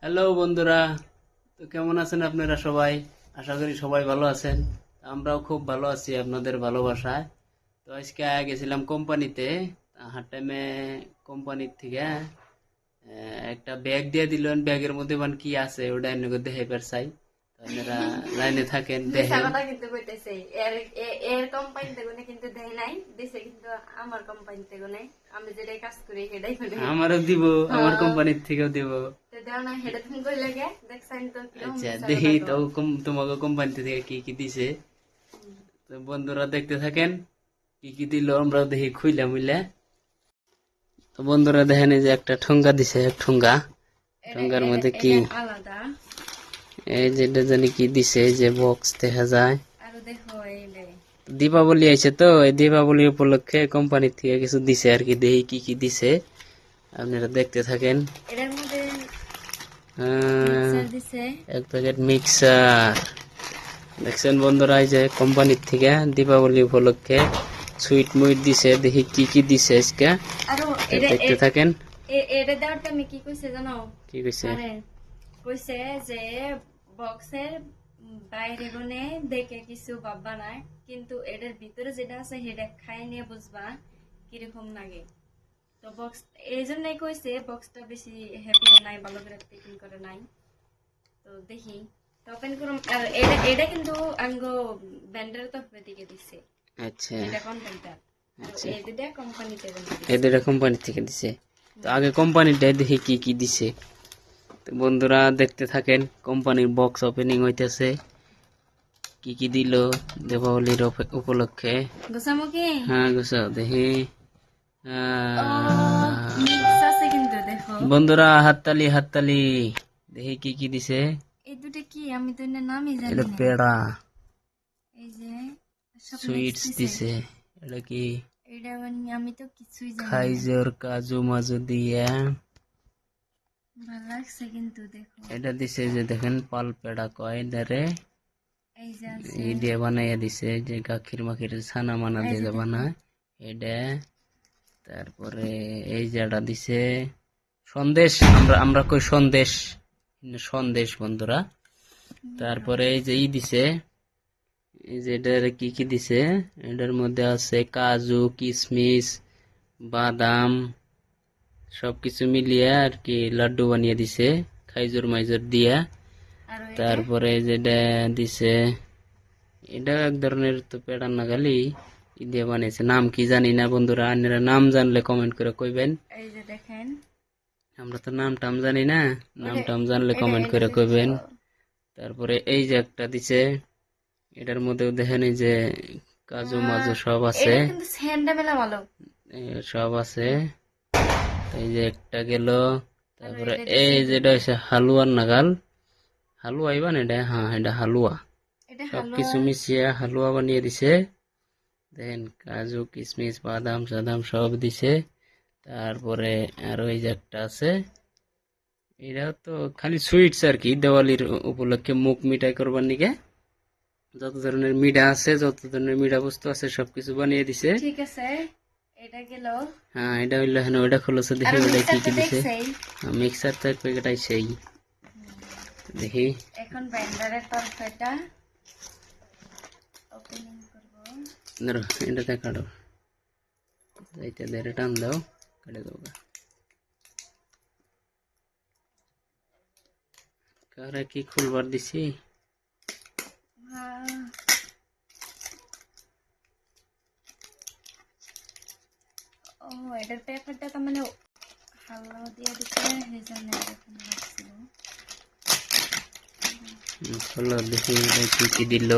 Hello বন্ধুরা, তো কেমন আছেন আপনারা সবাই? আশা করি সবাই ভালো আছেন। আমরাও খুব ভালো আছি আপনাদের ভালোবাসায়। তো আজকে গেছিলাম কোম্পানিতে। হাট টাইমে কোম্পানির থেকে একটা ব্যাগ দিয়ে দিলেন, ব্যাগের মধ্যে মানে কি আছে ওটা এনে দেখে বের চাই। তো আপনারা লাইনে থাকেন, মিশা দেখেন। কথা কিন্তু কইতেছে এর কোম্পানি থেকে কিন্তু দেয় নাই দিছে কিন্তু আমার কোম্পানি থেকে নাই। আমি যেটাই কাজ করি সেটাই করে। আমারও দিব, আমার হ্যাঁ, কোম্পানির থেকেও দিব। তো দেও না সেটা তুমি কই লাগে দেখছেন তো কিরকম আচ্ছা, মিশা কথা দেখি তো কয়। তোমাকে কোম্পানি থেকে কি কি দিছে। তো বন্ধুরা দেখতে থাকেন, কি কি দিল আমরা দেখি খুইলা মুইলা। তো বন্ধুরা দেখেন, এই যে একটা ঠোঙ্গা দিছে, এক ঠোঙ্গা। এটা ঠোঙ্গার এটা মধ্যে কি এটা আলাদা। এই যেটা জানি কি দিছে, এই যে বক্স দেখা যায়। আরো দেখো এইলে দীপাবলি আইছে, তো এই দীপাবলি উপলক্ষে কোম্পানি থেকে কিছু দিছে আর কি। দেখি কি কি দিছে, আপনারা দেখতে থাকেন। এটার মধ্যে আহ, মিক্সার দিছে। এক প্যাকেট মিক্সার দেখছেন বন্ধুরা, এই যে কোম্পানির থেকে দীপাবলি উপলক্ষে সুইট মুইট দিছে। দেখি কি কি দিছে আজকে, আরো তো এটা দেখতে থাকেন। এটা দেওয়ার টাইমে কি কইছে জানো? কি কইছে? আরে কইছে যে বক্সের বাইরে গুনে দেখে কিছু ভাববা না, কিন্তু এটার ভিতরে যেটা আছে সেটা খাই নিয়ে বুঝবা কিরকম লাগে। তো বক্স এই জন্যই কইছে বক্সটা বেশি হ্যাপি নাই, ভালো করে প্যাকিং করে নাই। তো দেখি তো ওপেন করুন। আর এটা কিন্তু আঙ্গো ব্যান্ডের তরফ থেকে দিছে, আচ্ছা যেটা কোম্পানিটা। আর আচ্ছা, এই দুটা কোম্পানিতে এই দিছে। দুটা কোম্পানি থেকে দিছে। তো আগে কোম্পানিটা দেখি কি কি দিছে। তো বন্ধুরা দেখতে থাকেন, কোম্পানির বক্স ওপেনিং হইতেছে। কি কি দিল দীপাবলির উপলক্ষে। গোসামুখী হ্যাঁ গুছাও দেখি। ও মিক্স আছে কিন্তু দেখো। বন্ধুরা হাততালি হাততালি, দেখি কি কি দিছে। এই দুটো কি আমি তো এর নামই জানি এটা না। পেড়া, এই যে সব মিক্স সুইটস দিছে। দিছে। এটা কি? এটা মানে আমি তো কিছুই জানি না। খাইজোর কাজু মাজু দিয়ে ভালো লাগছে কিন্তু দেখো। এটা দিছে, যে দেখেন পাল পেড়া কয় এটারে। এই যে আছে, এই দিয়ে বানাইয়া দিছে, যে গাখির মাখির ছানা মানা এই দিয়ে যে যে দেখো। বানায় এটা। তারপরে এই যেটা দিছে সন্দেশ, আমরা আমরা কই সন্দেশ, সন্দেশ বন্ধুরা। তারপরে এই যে ই দিছে, এই যে এটার কি কি দিছে। এটার মধ্যে আছে কাজু কিশমিশ বাদাম সবকিছু মিলিয়ে আর কি লাড্ডু বানিয়ে দিছে, খাইজুর মাইজুর দিয়া। আর এটা তারপরে যেটা দিছে, এটা এক ধরনের তো পেড়ার না, খালি ই দিয়ে বানিয়েছে, নাম কি জানি না বন্ধুরা। আপনারা নাম জানলে কমেন্ট করে কইবেন। এই যে দেখেন। আমরা তো নাম টাম জানি না, নাম এটা টাম জানলে এটা কমেন্ট এটা করে দেখছো? কইবেন। তারপরে এই যে একটা দিছে, এটার মধ্যেও দেখেন এই যে কাজু মাজু সব আছে। এটা কিন্তু সেন্ডা মেলা ভালো। সব আছে। এই যে একটা গেল। আর তারপরে এটা দিছে এই যেটা দুটো। হচ্ছে হালুয়ার নাগাল, হালুয়া ইবান এটা, হ্যাঁ এটা হালুয়া। এটা হালুয়া। সবকিছু মিশিয়ে হালুয়া বানিয়ে দিছে। দেখেন কাজু কিশমিশ বাদাম সাদাম সব দিছে। তারপরে আরো এই যে একটা আছে, এটা তো খালি সুইটস আর কি, দেওয়ালির উপলক্ষে মুখ মিঠাই করবার নিকে যত ধরনের মিঠা আছে, যত ধরনের মিঠা বস্তু আছে সবকিছু বানিয়ে দিছে। ঠিক আছে, এটা গেল। হ্যাঁ এটা হইলো, হ্যাঁ ওটা খোলছে, আর দেখি ওটা কি মিক্সার তো কি দিছে। দেখছেই। মিক্সার তো এক প্যাকেট আইছেই, দেখি। এখন ব্যান্ডারের তরফ এটা ওপেনিং করব। ধরো এটাতে কাটো, এইটা ধরে টান দাও, কেটে দেবো। কারে কি খুলবার দিছি। হ্যাঁ, ও এটার পেপারটা তো মানে হালকা দিয়ে দিতে সেই জন্য এরকম লাগছিল। খোলো দেখি এটা কি কি দিল।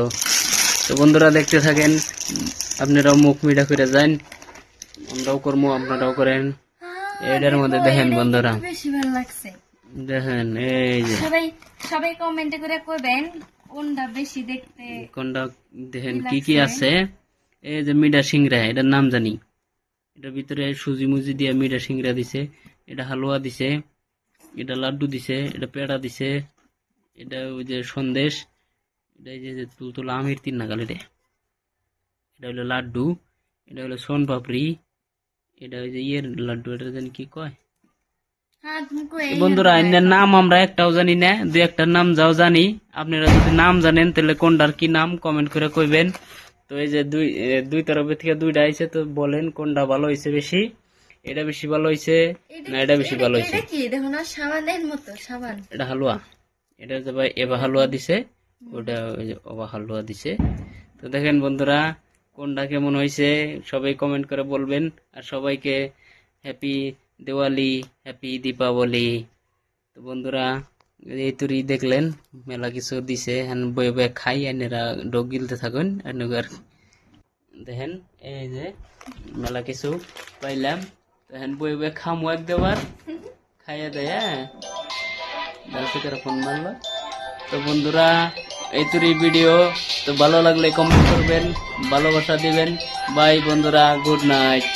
তো বন্ধুরা দেখতে থাকেন, আপনারাও মুখ মিঠা করে যান, আমরাও করবো আপনারাও করেন। এটার দেখো মধ্যে দেখেন এটাই বন্ধুরা, কিন্তু বেশি ভালো লাগছে। দেখেন এই যে সবাই সবাই কমেন্টে করে কইবেন কোনটা বেশি দেখতে কোনটা, দেখেন ই কি কি লাগছে। আছে। এই যে মিঠা সিংড়া, এটার নাম জানি। এটার ভিতরে সুজি মুজি দিয়ে মিঠা সিংড়া দিছে। এটা হালুয়া দিছে, এটা লাড্ডু দিছে, এটা পেড়া দিছে, এটা ওই যে সন্দেশ, এটা এই যে তুলতুলা আমির তিন নাগাল, এটা এটা হলো লাড্ডু, এটা হলো সোন পাপড়ি, এটা ওই যে ইয়ের লাড্ডু, এটা জানি কি কয়, হ্যাঁ তুমি কই বন্ধুরা এর নাম আমরা একটাও জানি না, দুই একটার নাম যাও জানি। আপনারা যদি নাম জানেন তাহলে কোনটার কি নাম কমেন্ট করে কইবেন। তো এই যে দুই তরফে থেকে দুইটা আইছে, তো বলেন কোনটা ভালো হয়েছে বেশি, এটা বেশি ভালো হয়েছে না এটা বেশি ভালো হয়েছে। এটা কি দেখো না, সাবানের মতো সাবান। এটা হালুয়া, এটা যে ভাই এবা হালুয়া দিছে, ওটা ওই যে ওবা হালুয়া দিছে। তো দেখেন বন্ধুরা কোনটা কেমন হয়েছে সবাই কমেন্ট করে বলবেন। আর সবাইকে হ্যাপি দিওয়ালি, হ্যাপি দীপাবলি। তো বন্ধুরা এই তুরি দেখলেন মেলা কিছু দিছে, হ্যাঁ বয়ে বয়ে খাই এনারা ডোক গিলতে থাকুন। আর দেখেন এই যে মেলা কিছু পাইলাম, তো হ্যাঁ বয়ে বয়ে খামু এক দেবার খাইয়া দেয়। হ্যাঁ ফোন মারলো। তো বন্ধুরা এই তুরি ভিডিও তো ভালো লাগলে কমেন্ট করবেন, ভালোবাসা দিবেন। বাই বন্ধুরা, গুড নাইট।